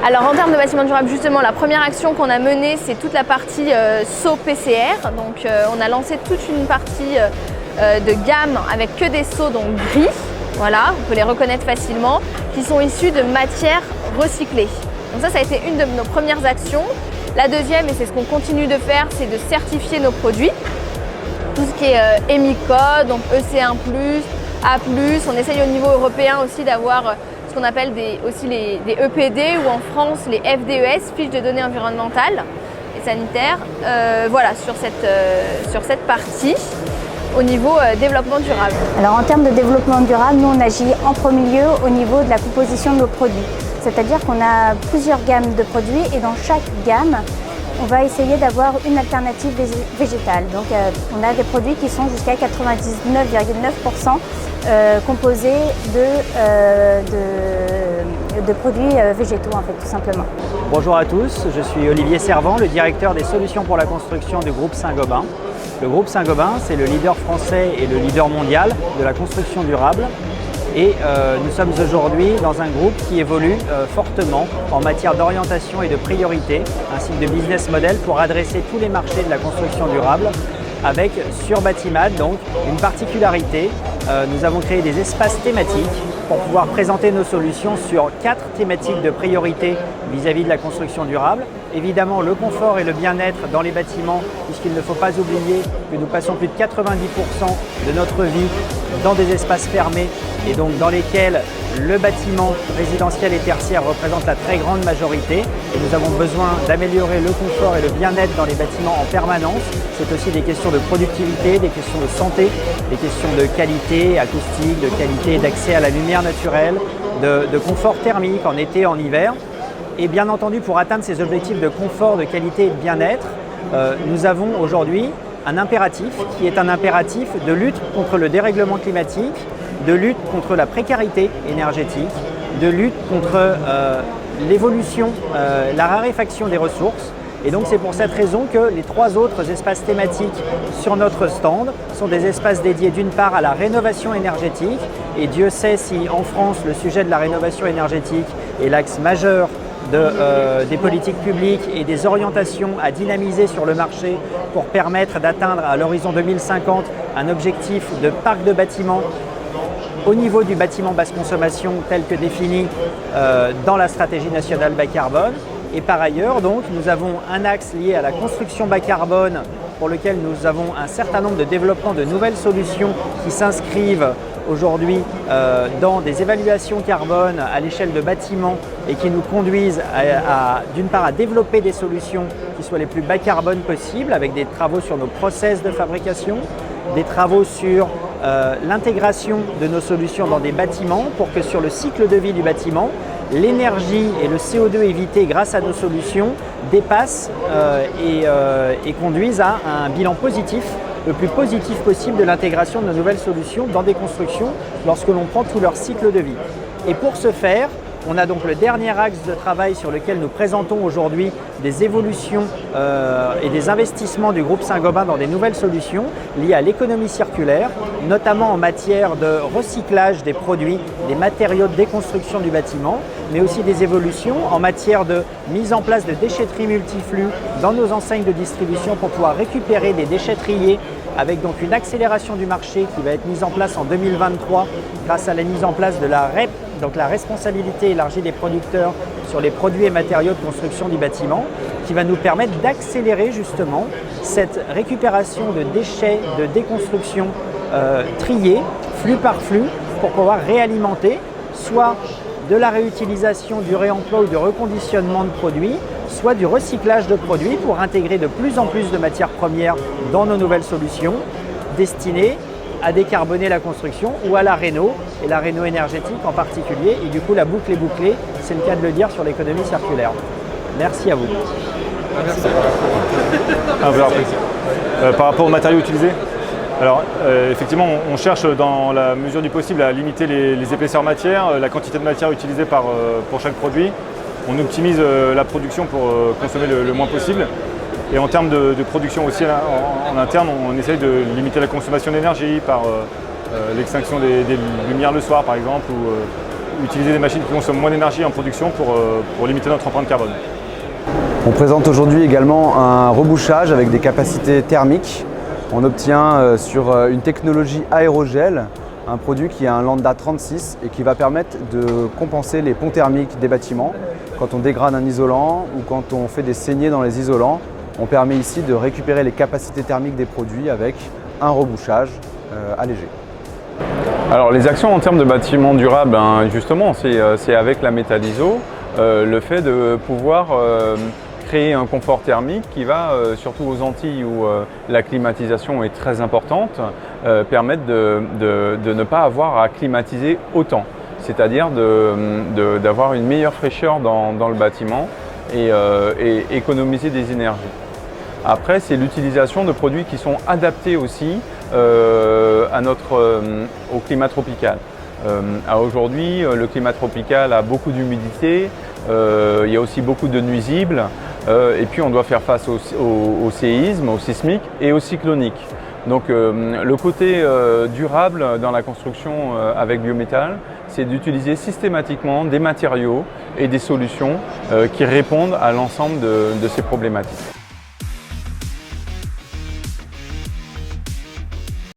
Alors en termes de bâtiment durable, justement, la première action qu'on a menée, c'est toute la partie seaux PCR. Donc on a lancé toute une partie de gamme avec que des seaux donc gris, voilà, on peut les reconnaître facilement, qui sont issus de matières recyclées. Donc ça a été une de nos premières actions. La deuxième, et c'est ce qu'on continue de faire, c'est de certifier nos produits. Tout ce qui est EMICODE, donc EC1+, A+, on essaye au niveau européen aussi d'avoir ce qu'on appelle des EPD ou en France les FDES, fiches de données environnementales et sanitaires. Voilà, sur cette partie au niveau développement durable. Alors en termes de développement durable, nous on agit en premier lieu au niveau de la composition de nos produits. C'est-à-dire qu'on a plusieurs gammes de produits et dans chaque gamme, on va essayer d'avoir une alternative végétale. Donc on a des produits qui sont jusqu'à 99,9% composés de produits végétaux en fait, tout simplement. Bonjour à tous, je suis Olivier Servant, le directeur des solutions pour la construction du groupe Saint-Gobain. Le groupe Saint-Gobain, c'est le leader français et le leader mondial de la construction durable. Et nous sommes aujourd'hui dans un groupe qui évolue fortement en matière d'orientation et de priorité, ainsi que de business model pour adresser tous les marchés de la construction durable avec sur Batimat donc une particularité. Nous avons créé des espaces thématiques pour pouvoir présenter nos solutions sur 4 thématiques de priorité vis-à-vis de la construction durable. Évidemment, le confort et le bien-être dans les bâtiments, puisqu'il ne faut pas oublier que nous passons plus de 90% de notre vie dans des espaces fermés et donc dans lesquels le bâtiment résidentiel et tertiaire représente la très grande majorité. Et nous avons besoin d'améliorer le confort et le bien-être dans les bâtiments en permanence. C'est aussi des questions de productivité, des questions de santé, des questions de qualité acoustique, de qualité d'accès à la lumière naturelle, de confort thermique en été, en hiver. Et bien entendu, pour atteindre ces objectifs de confort, de qualité et de bien-être, nous avons aujourd'hui un impératif qui est un impératif de lutte contre le dérèglement climatique, de lutte contre la précarité énergétique, de lutte contre l'évolution, la raréfaction des ressources. Et donc c'est pour cette raison que les 3 autres espaces thématiques sur notre stand sont des espaces dédiés d'une part à la rénovation énergétique. Et Dieu sait si en France le sujet de la rénovation énergétique est l'axe majeur des politiques publiques et des orientations à dynamiser sur le marché pour permettre d'atteindre à l'horizon 2050 un objectif de parc de bâtiments au niveau du bâtiment basse consommation tel que défini dans la stratégie nationale bas carbone. Et par ailleurs, donc, nous avons un axe lié à la construction bas carbone pour lequel nous avons un certain nombre de développements de nouvelles solutions qui s'inscrivent aujourd'hui dans des évaluations carbone à l'échelle de bâtiments et qui nous conduisent d'une part à développer des solutions qui soient les plus bas carbone possibles avec des travaux sur nos process de fabrication, des travaux sur l'intégration de nos solutions dans des bâtiments pour que sur le cycle de vie du bâtiment, l'énergie et le CO2 évité grâce à nos solutions dépassent et conduisent à un bilan positif, le plus positif possible de l'intégration de nos nouvelles solutions dans des constructions lorsque l'on prend tout leur cycle de vie. Et pour ce faire, on a donc le dernier axe de travail sur lequel nous présentons aujourd'hui des évolutions et des investissements du groupe Saint-Gobain dans des nouvelles solutions liées à l'économie circulaire, notamment en matière de recyclage des produits, des matériaux de déconstruction du bâtiment, mais aussi des évolutions en matière de mise en place de déchetterie multiflux dans nos enseignes de distribution pour pouvoir récupérer des déchets triés avec donc une accélération du marché qui va être mise en place en 2023 grâce à la mise en place de la REP, donc la responsabilité élargie des producteurs sur les produits et matériaux de construction du bâtiment, qui va nous permettre d'accélérer justement cette récupération de déchets de déconstruction triés, flux par flux, pour pouvoir réalimenter soit de la réutilisation, du réemploi ou du reconditionnement de produits, soit du recyclage de produits pour intégrer de plus en plus de matières premières dans nos nouvelles solutions destinées à décarboner la construction ou à la réno, et la réno énergétique en particulier. Et du coup, la boucle est bouclée, c'est le cas de le dire sur l'économie circulaire. Merci à vous. Merci. Par rapport aux matériaux utilisés, alors effectivement, on cherche dans la mesure du possible à limiter les épaisseurs matière, la quantité de matière utilisée pour chaque produit. On optimise la production pour consommer le moins possible. Et en termes de production aussi en interne, on essaye de limiter la consommation d'énergie par l'extinction des lumières le soir par exemple, ou utiliser des machines qui consomment moins d'énergie en production pour limiter notre empreinte carbone. On présente aujourd'hui également un rebouchage avec des capacités thermiques. On obtient sur une technologie aérogel un produit qui a un lambda 36 et qui va permettre de compenser les ponts thermiques des bâtiments. Quand on dégrade un isolant ou quand on fait des saignées dans les isolants, on permet ici de récupérer les capacités thermiques des produits avec un rebouchage allégé. Alors les actions en termes de bâtiments durables, justement, c'est avec la métalliso, le fait de pouvoir créer un confort thermique qui va, surtout aux Antilles où la climatisation est très importante, permettre de ne pas avoir à climatiser autant. C'est-à-dire d'avoir une meilleure fraîcheur dans le bâtiment et économiser des énergies. Après, c'est l'utilisation de produits qui sont adaptés aussi au climat tropical. Aujourd'hui, le climat tropical a beaucoup d'humidité, il y a aussi beaucoup de nuisibles, et puis on doit faire face au séisme, au sismique et au cyclonique. Donc le côté durable dans la construction avec biométal, c'est d'utiliser systématiquement des matériaux et des solutions qui répondent à l'ensemble de ces problématiques.